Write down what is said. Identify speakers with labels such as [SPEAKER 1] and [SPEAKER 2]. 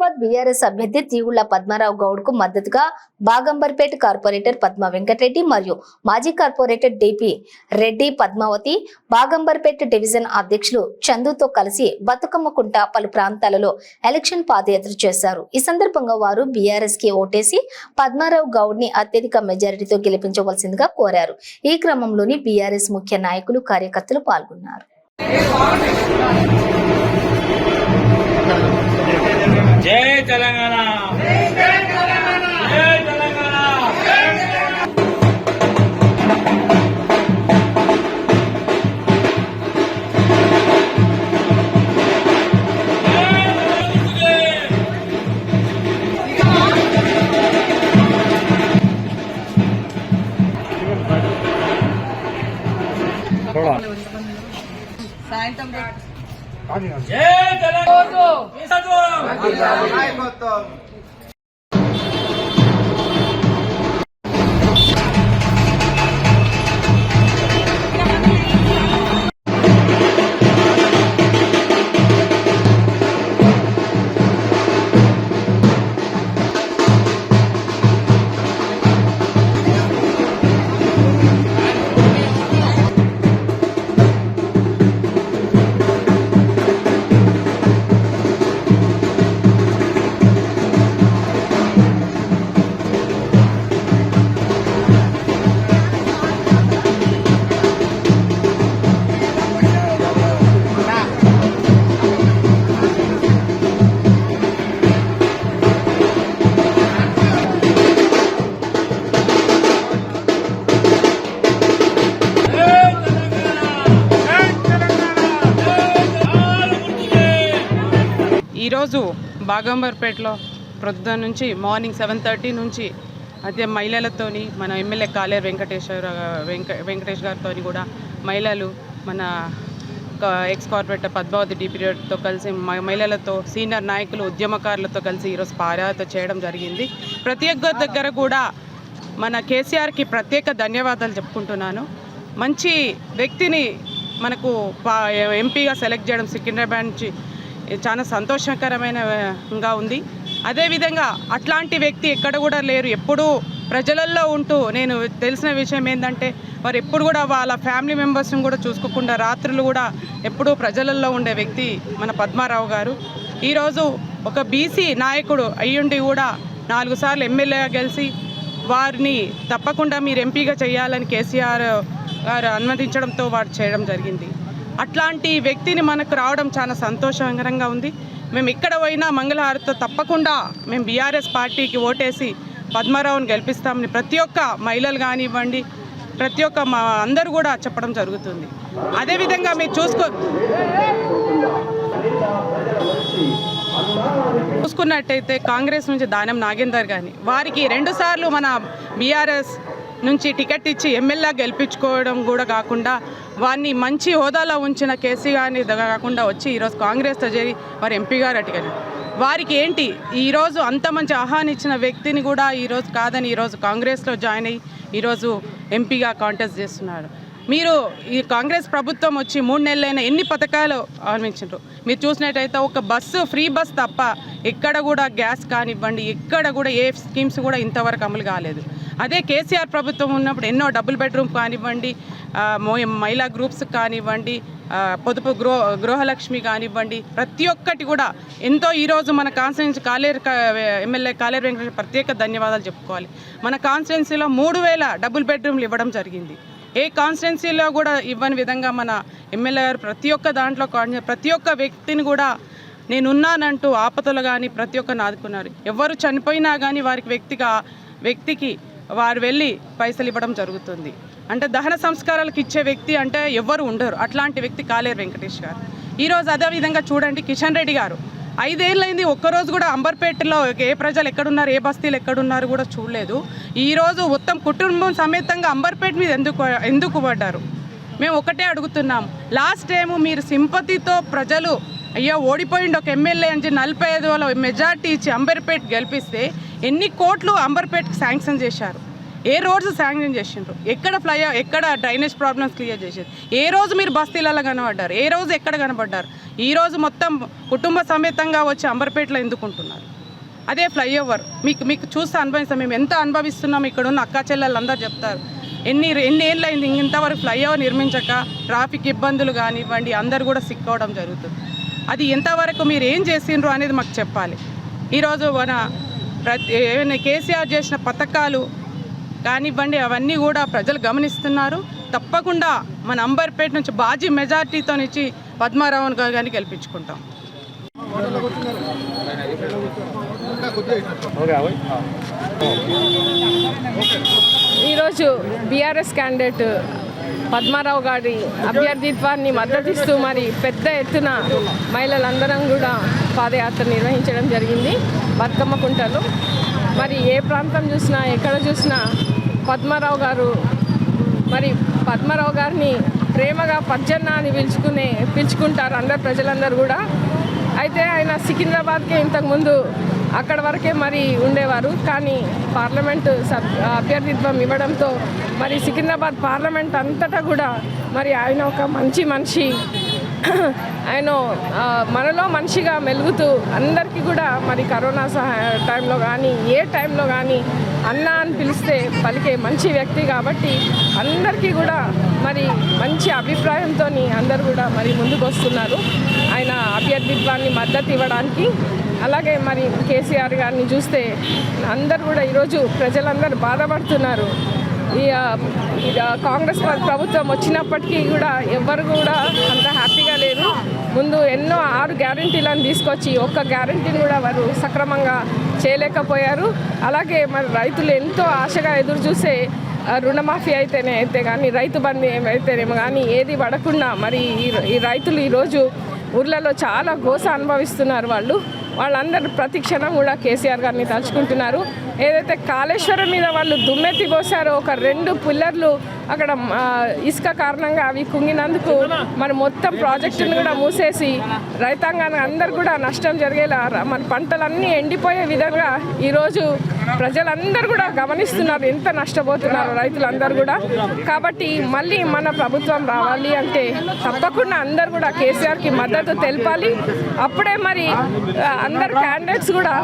[SPEAKER 1] Hyderabad BRS అభ్యర్థి తీగుళ్ల పద్మారావు గౌడ్ కు మద్దతుగా బాగంబర్పేట కార్పొరేటర్ పద్మ వెంకటరెడ్డి మరియు మాజీ corporator DP Reddy Padmavathi Baghamberpet division అధ్యక్షులు చందుతో కలిసి బతుకమ్మ కుంట పలు ప్రాంతాలలో ఎలక్షన్ పాదయాత్ర చేశారు. ఈ సందర్భంగా వారు బీఆర్ఎస్ కి ఓటేసి పద్మారావు గౌడ్ ని అత్యధిక మెజారిటీతో గెలిపించవలసిందిగా కోరారు. ఈ క్రమంలోని బీఆర్ఎస్ ముఖ్య నాయకులు కార్యకర్తలు పాల్గొన్నారు.
[SPEAKER 2] జై తెలంగాణ, జై తెలంగాణ, జై తెలంగాణ.
[SPEAKER 3] సాయంత్రం
[SPEAKER 2] జై తెలంగాణ.
[SPEAKER 3] ఈరోజు బాగంబర్పేటలో ప్రొద్దున నుంచి మార్నింగ్ 7:30 నుంచి అదే మహిళలతోని మన ఎమ్మెల్యే కాలేరు వెంకటేష్ గారితో కూడా మహిళలు మన ఎక్స్ కార్పొరేటర్ పద్మావతి డిపితో కలిసి మహిళలతో సీనియర్ నాయకులు ఉద్యమకారులతో కలిసి ఈరోజు పాదయాత్ర చేయడం జరిగింది. ప్రతి ఒక్క దగ్గర కూడా మన కేసీఆర్కి ప్రత్యేక ధన్యవాదాలు చెప్పుకుంటున్నాను. మంచి వ్యక్తిని మనకు ఎంపీగా సెలెక్ట్ చేయడం సికింద్రాబాద్ నుంచి చాలా సంతోషకరమైనగా ఉంది. అదేవిధంగా అట్లాంటి వ్యక్తి ఎక్కడ కూడా లేరు. ఎప్పుడూ ప్రజలలో ఉంటూ నేను తెలిసిన విషయం ఏంటంటే వారు ఎప్పుడు కూడా వాళ్ళ ఫ్యామిలీ మెంబర్స్ని కూడా చూసుకోకుండా రాత్రులు కూడా ఎప్పుడూ ప్రజలలో ఉండే వ్యక్తి మన పద్మారావు గారు. ఈరోజు ఒక బీసీ నాయకుడు అయ్యుండి కూడా 4 సార్లు ఎమ్మెల్యేగా గెలిచి వారిని తప్పకుండా మీరు ఎంపీగా చేయాలని కేసీఆర్ గారు అనుమతించడంతో వారు చేయడం జరిగింది. అట్లాంటి వ్యక్తిని మనకు రావడం చాలా సంతోషకరంగా ఉంది. మేము ఎక్కడ పోయినా మంగళహారతితో తప్పకుండా మేము బీఆర్ఎస్ పార్టీకి ఓటేసి పద్మారావుని గెలిపిస్తామని ప్రతి ఒక్క మహిళలు కానివ్వండి, ప్రతి ఒక్క అందరూ కూడా చెప్పడం జరుగుతుంది. అదేవిధంగా మీరు చూసుకున్నట్టయితే కాంగ్రెస్ నుంచి దానం నాగేందర్ కానీ వారికి 2 సార్లు మన బీఆర్ఎస్ నుంచి టికెట్ ఇచ్చి ఎమ్మెల్యే గెలిపించుకోవడం కూడా కాకుండా వారిని మంచి హోదాలో ఉంచిన కేసీ గారిని కాకుండా వచ్చి ఈరోజు కాంగ్రెస్తో చేరి వారు ఎంపీ గారు అడిగారు. వారికి ఏంటి ఈరోజు అంత మంచి ఆహ్వానించిన వ్యక్తిని కూడా ఈరోజు కాదని ఈరోజు కాంగ్రెస్లో జాయిన్ అయ్యి ఈరోజు ఎంపీగా కాంటెస్ట్ చేస్తున్నారు. మీరు ఈ కాంగ్రెస్ ప్రభుత్వం వచ్చి 3 నెలలైనా ఎన్ని పథకాలు ఆరంభించారు? మీరు చూసినట్టయితే ఒక బస్సు ఫ్రీ బస్ తప్ప ఎక్కడ కూడా గ్యాస్ కానివ్వండి, ఎక్కడ కూడా ఏ స్కీమ్స్ కూడా ఇంతవరకు అమలు కాలేదు. అదే కేసీఆర్ ప్రభుత్వం ఉన్నప్పుడు ఎన్నో డబుల్ బెడ్రూమ్ కానివ్వండి, మహిళా గ్రూప్స్ కానివ్వండి, పొదుపు గృహలక్ష్మి కానివ్వండి, ప్రతి ఒక్కటి కూడా ఎంతో ఈరోజు మన కాన్స్టిట్యున్సీ ఎమ్మెల్యే కాలేరు వెంకటేష్ ప్రత్యేక ధన్యవాదాలు చెప్పుకోవాలి. మన కాన్స్టిట్యున్సీలో 3000 డబుల్ బెడ్రూమ్లు ఇవ్వడం జరిగింది. ఏ కాన్స్టిట్యున్సీలో కూడా ఇవ్వని విధంగా మన ఎమ్మెల్యే గారు ప్రతి ఒక్క దాంట్లో ప్రతి ఒక్క వ్యక్తిని కూడా నేనున్నానంటూ ఆపదలు కానీ ప్రతి ఒక్కరిని ఆదుకున్నారు. ఎవరు చనిపోయినా కానీ వ్యక్తికి వారు వెళ్ళి పైసలు ఇవ్వడం జరుగుతుంది. అంటే దహన సంస్కారాలకు ఇచ్చే వ్యక్తి అంటే ఎవరు ఉండరు. అట్లాంటి వ్యక్తి కాలేరు వెంకటేష్ గారు. ఈరోజు అదేవిధంగా చూడండి, కిషన్ రెడ్డి గారు 5 ఏళ్ళైంది ఒక్కరోజు కూడా అంబర్పేటలో ఏ ప్రజలు ఎక్కడున్నారు, ఏ బస్తీలు ఎక్కడున్నారు కూడా చూడలేదు. ఈరోజు మొత్తం కుటుంబం సమేతంగా అంబర్పేట మీద ఎందుకు పడ్డారు? మేము ఒకటే అడుగుతున్నాం. లాస్ట్ టైము మీరు సింపతితో ప్రజలు అయ్యో ఓడిపోయింది ఒక ఎమ్మెల్యే అని 45,000 మెజార్టీ ఇచ్చి అంబర్పేట గెలిపిస్తే ఎన్ని కోట్లు అంబర్పేటకి శాంక్షన్ చేశారు? ఏ రోడ్స్ శాంక్షన్ చేసిండ్రు? ఎక్కడ డ్రైనేజ్ ప్రాబ్లమ్స్ క్లియర్ చేశారు? ఏ రోజు మీరు బస్తీలలో కనబడ్డారు? ఏ రోజు ఎక్కడ కనబడ్డారు? ఈరోజు మొత్తం కుటుంబ సమేతంగా వచ్చి అంబర్పేటలో ఎందుకుంటున్నారు? అదే ఫ్లైఓవర్ మీకు చూస్తే అనుభవిస్తాం. మేము ఎంత అనుభవిస్తున్నాం ఇక్కడ ఉన్న అక్కా చెల్లెళ్ళందరూ చెప్తారు. ఎన్ని ఏళ్ళు అయింది ఇంతవరకు ఫ్లైఓవర్ నిర్మించక ట్రాఫిక్ ఇబ్బందులు కానివ్వండి అందరు కూడా సిక్కవడం జరుగుతుంది. అది ఎంతవరకు మీరు ఏం చేసిండ్రు అనేది మాకు చెప్పాలి. ఈరోజు మన కేసీఆర్ చేసిన పథకాలు కానివ్వండి అవన్నీ కూడా ప్రజలు గమనిస్తున్నారు. తప్పకుండా మన అంబర్పేట నుంచి బాజీ మెజార్టీతో నుంచి పద్మారావు గారిని గెలిపించుకుంటాం.
[SPEAKER 4] ఈరోజు బీఆర్ఎస్ క్యాండిడేట్ పద్మారావు గారి అభ్యర్థిత్వాన్ని మద్దతిస్తూ మరి పెద్ద ఎత్తున మహిళలందరం కూడా పాదయాత్ర నిర్వహించడం జరిగింది బతుకమ్మ కుంటలో. మరి ఏ ప్రాంతం చూసినా ఎక్కడ చూసినా పద్మారావు గారిని ప్రేమగా పజ్జన్న అని పిలుచుకుంటారు అందరు ప్రజలందరూ కూడా. అయితే ఆయన సికింద్రాబాద్కే ఇంతకుముందు అక్కడ వరకే మరి ఉండేవారు. కానీ పార్లమెంటు అభ్యర్థిత్వం ఇవ్వడంతో మరి సికింద్రాబాద్ పార్లమెంట్ అంతటా కూడా మరి ఆయన ఒక మంచి మనిషి, ఆయన మనలో మనిషిగా మెలుగుతూ అందరికీ కూడా మరి కరోనా టైంలో కానీ ఏ టైంలో కానీ అన్న అని పిలిస్తే పలికే మంచి వ్యక్తి కాబట్టి అందరికీ కూడా మరి మంచి అభిప్రాయంతో అందరూ కూడా మరి ముందుకు వస్తున్నారు ఆయన అభ్యర్థిత్వాన్ని మద్దతు ఇవ్వడానికి. అలాగే మరి కేసీఆర్ గారిని చూస్తే అందరూ కూడా ఈరోజు ప్రజలందరూ బాధపడుతున్నారు. ఈ కాంగ్రెస్ ప్రభుత్వం వచ్చినప్పటికీ కూడా ఎవ్వరు కూడా అంత హ్యాపీగా లేరు. ముందు ఎన్నో 6 గ్యారంటీలను తీసుకొచ్చి ఒక్క గ్యారంటీని కూడా వారు సక్రమంగా చేయలేకపోయారు. అలాగే మరి రైతులు ఎంతో ఆశగా ఎదురు చూసే రుణమాఫీ అయితే కానీ రైతు బంధు అయితేనేమో కానీ ఏది పడకుండా మరి ఈ రైతులు ఈరోజు ఊర్లలో చాలా గోస అనుభవిస్తున్నారు. వాళ్ళందరూ ప్రతి క్షణం కూడా కేసీఆర్ గారిని తలుచుకుంటున్నారు. ఏదైతే కాళేశ్వరం మీద వాళ్ళు దుమ్మెత్తి పోసారో ఒక 2 పిల్లర్లు అక్కడ ఇసుక కారణంగా అవి కుంగినందుకు మరి మొత్తం ప్రాజెక్టును కూడా మూసేసి రైతాంగానికి అందరు కూడా నష్టం జరిగేలా మన పంటలన్నీ ఎండిపోయే విధంగా ఈరోజు ప్రజలందరూ కూడా గమనిస్తున్నారు ఎంత నష్టపోతున్నారు రైతులందరూ కూడా. కాబట్టి మళ్ళీ మన ప్రభుత్వం రావాలి అంటే తప్పకుండా అందరు కూడా కేసీఆర్కి మద్దతు తెలపాలి. అప్పుడే మరి అందరు క్యాండిడేట్స్ కూడా